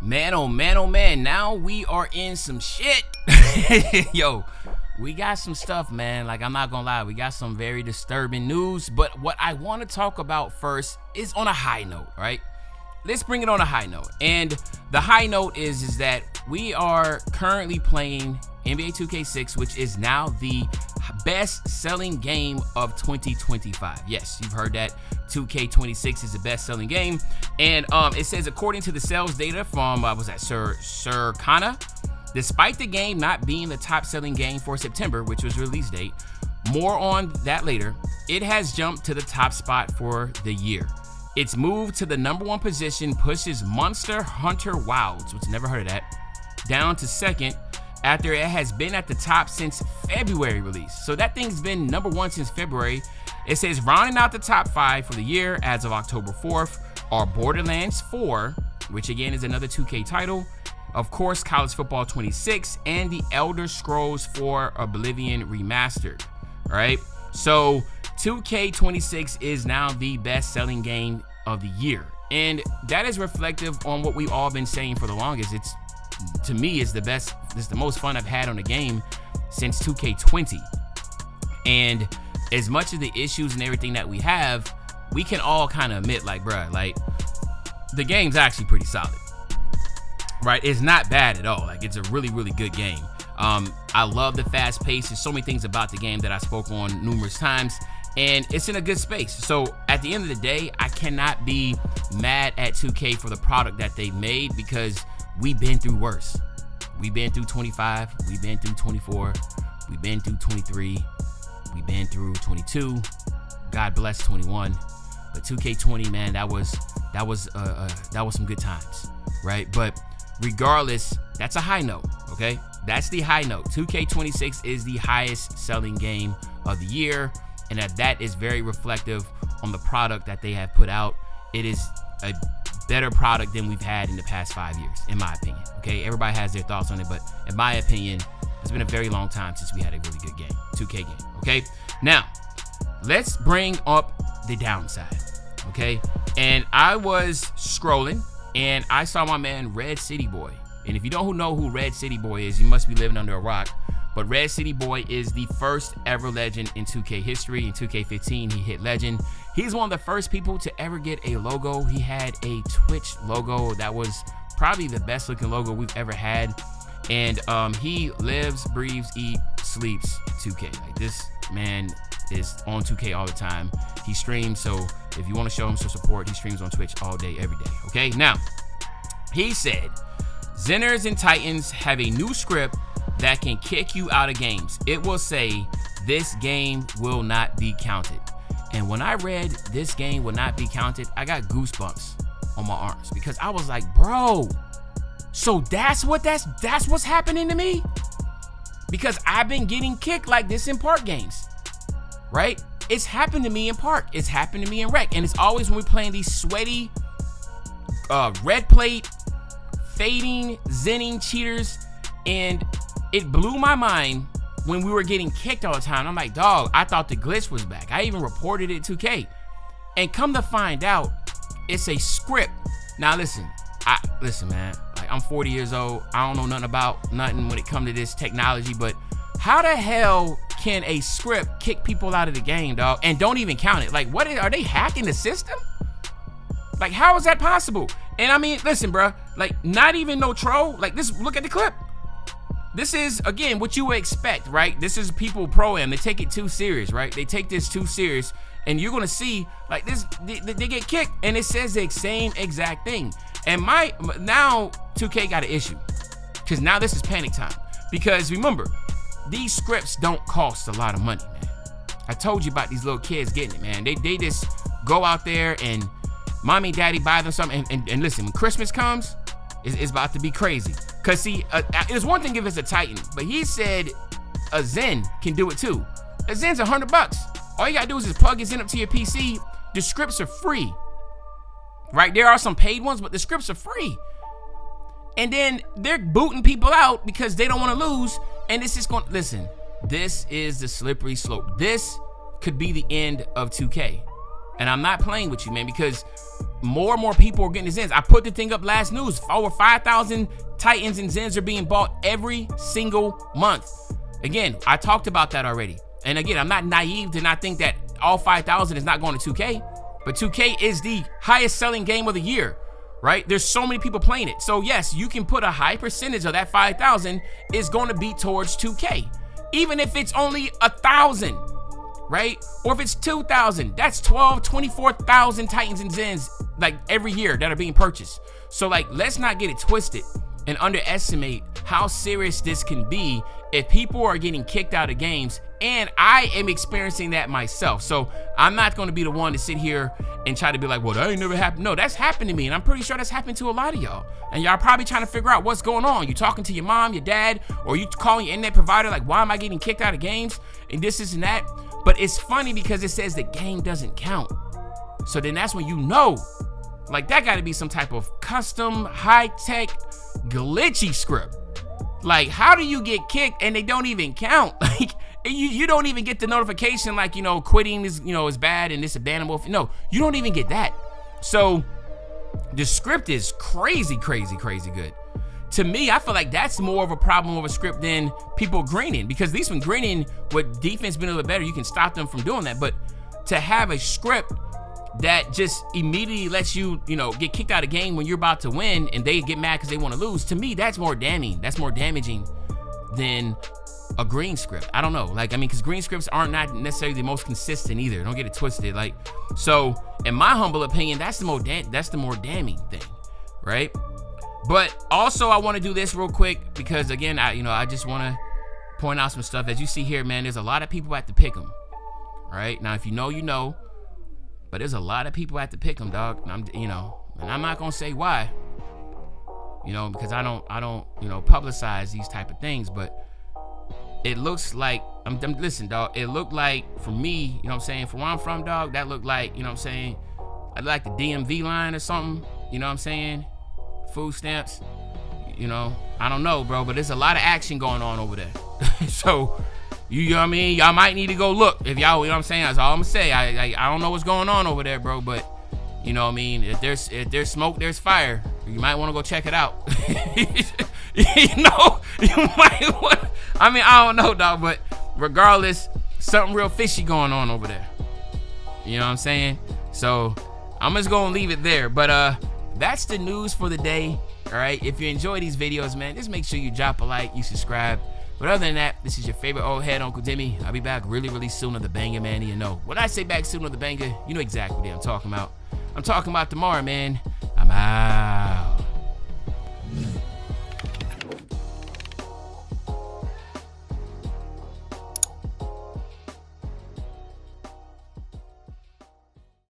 Man, oh man, oh man, now we are in some shit. Yo, we got some stuff, man. Like, I'm not gonna lie, we got some very disturbing news. But what I want to talk about first is on a high note, right? Let's bring it on a high note. And the high note is that we are currently playing NBA 2K6, which is now the best-selling game of 2025. Yes, you've heard that. 2K26 is the best-selling game. And it says, according to the sales data from, Circana, despite the game not being the top-selling game for September, which was release date, more on that later, it has jumped to the top spot for the year. Its move to the number one position pushes Monster Hunter Wilds, which never heard of that, down to second after it has been at the top since February release. So that thing's been number one since February. It says rounding out the top 5 for the year as of October 4th are Borderlands 4, which again is another 2K title, of course College Football 26, and the Elder Scrolls 4 Oblivion Remastered. All right, so 2K26 is now the best-selling game of the year, and that is reflective on what we've all been saying for the longest. It's, to me, is the best. It's the most fun I've had on a game since 2K20. And as much of the issues and everything that we have, we can all kind of admit, like, bruh, like, the game's actually pretty solid, right? It's not bad at all. Like, it's a really, really good game. I love the fast pace. There's so many things about the game that I spoke on numerous times, and it's in a good space. So at the end of the day, I cannot be mad at 2K for the product that they made, because we've been through worse. We've been through 25, we've been through 24, we've been through 23, we've been through 22. God bless 21. But 2K20, man, that was some good times, right? But regardless, that's a high note, okay? That's the high note. 2K26 is the highest selling game of the year, and that is very reflective on the product that they have put out. It is a better product than we've had in the past 5 years, in my opinion. Okay, everybody has their thoughts on it, but in my opinion, it's been a very long time since we had a really good game, 2K game. Okay, now let's bring up the downside. Okay, and I was scrolling and I saw my man Red City Boy. And if you don't know who Red City Boy is, you must be living under a rock. But Red City Boy is the first ever legend in 2K history. In 2K15, he hit legend. He's one of the first people to ever get a logo. He had a Twitch logo that was probably the best looking logo we've ever had. And he lives, breathes, eats, sleeps 2K. Like, this man is on 2K all the time. He streams, so if you want to show him some support, he streams on Twitch all day, every day. Okay, now, he said, Zeners and Titans have a new script that can kick you out of games. It will say, this game will not be counted. And when I read this game will not be counted, I got goosebumps on my arms, because I was like, bro, so that's what's happening to me? Because I've been getting kicked like this in park games, right? It's happened to me in park. It's happened to me in rec. And it's always when we're playing these sweaty, red plate, fading, zenning cheaters. And it blew my mind when we were getting kicked all the time. I'm like, dog, I thought the glitch was back. I even reported it to 2K. And come to find out, it's a script. Now listen, man, like, I'm 40 years old. I don't know nothing about nothing when it comes to this technology, but how the hell can a script kick people out of the game, dog, and don't even count it? Like, are they hacking the system? Like, how is that possible? And I mean, listen, bro, like, not even no troll. Like, this, look at the clip. This is, again, what you would expect, right? This is people pro-am. They take it too serious, right? They take this too serious, and you're gonna see, like, this, they get kicked, and it says the same exact thing. And now 2K got an issue, because now this is panic time. Because remember, these scripts don't cost a lot of money, man. I told you about these little kids getting it, man. They just go out there and mommy, daddy buy them something, and listen, when Christmas comes, it's about to be crazy. Cause see, it's one thing if it's a Titan, but he said a Zen can do it too. A Zen's $100. All you gotta do is just plug his Zen up to your PC. The scripts are free, right? There are some paid ones, but the scripts are free. And then they're booting people out because they don't want to lose. And this is going, listen, this is the slippery slope. This could be the end of 2K. And I'm not playing with you, man, because more and more people are getting the Zens. I put the thing up last news. Over 5,000 Titans and Zens are being bought every single month. Again, I talked about that already. And again, I'm not naive to not think that all 5,000 is not going to 2K. But 2K is the highest selling game of the year, right? There's so many people playing it. So yes, you can put a high percentage of that 5,000 is going to be towards 2K. Even if it's only 1,000. Right? Or if it's 2,000, that's 24,000 Titans and Zens like every year that are being purchased. So like, let's not get it twisted and underestimate how serious this can be if people are getting kicked out of games. And I am experiencing that myself. So I'm not going to be the one to sit here and try to be like, well, that ain't never happened. No, that's happened to me. And I'm pretty sure that's happened to a lot of y'all. And y'all probably trying to figure out what's going on. You talking to your mom, your dad, or you calling your internet provider like, why am I getting kicked out of games? And this and that. But it's funny because it says the game doesn't count. So then that's when you know, like that got to be some type of custom, high-tech, glitchy script. Like, how do you get kicked and they don't even count? Like, you don't even get the notification like, you know, quitting is, you know, is bad and it's abandonable. No, you don't even get that. So the script is crazy, crazy, crazy good. To me, I feel like that's more of a problem of a script than people greening, because at least when greening with defense being a little bit better, you can stop them from doing that. But to have a script that just immediately lets you, you know, get kicked out of game when you're about to win and they get mad because they want to lose, to me, that's more damning. That's more damaging than a green script. I don't know. Like, I mean, because green scripts aren't not necessarily the most consistent either. Don't get it twisted. Like, so in my humble opinion, that's the more damning thing, right? But also, I want to do this real quick because again, I just want to point out some stuff. As you see here, man, there's a lot of people at the pick'em. Right now, if you know, you know. But there's a lot of people at the pick'em, dog. And I'm not gonna say why. Because I don't publicize these type of things. But it looks like listen, dog. It looked like for me, you know what I'm saying, from where I'm from, dog. That looked like, you know what I'm saying, like the DMV line or something. You know what I'm saying? Food stamps, I don't know, bro, but there's a lot of action going on over there. So, you know what I mean? Y'all might need to go look. If y'all, you know what I'm saying? That's all I'm gonna say. I don't know what's going on over there, bro, but you know what I mean? If there's smoke, there's fire. You might want to go check it out. You might want. I mean, I don't know, dog, but regardless, something real fishy going on over there. You know what I'm saying? So, I'm just gonna leave it there, but that's the news for the day. All right, if you enjoy these videos, man, just make sure you drop a like, you subscribe. But other than that, this is your favorite old head, Uncle Demi. I'll be back really, really soon on the banger, man. You know, when I say back soon on the banger, you know exactly what I'm talking about. I'm talking about tomorrow, man. I'm out.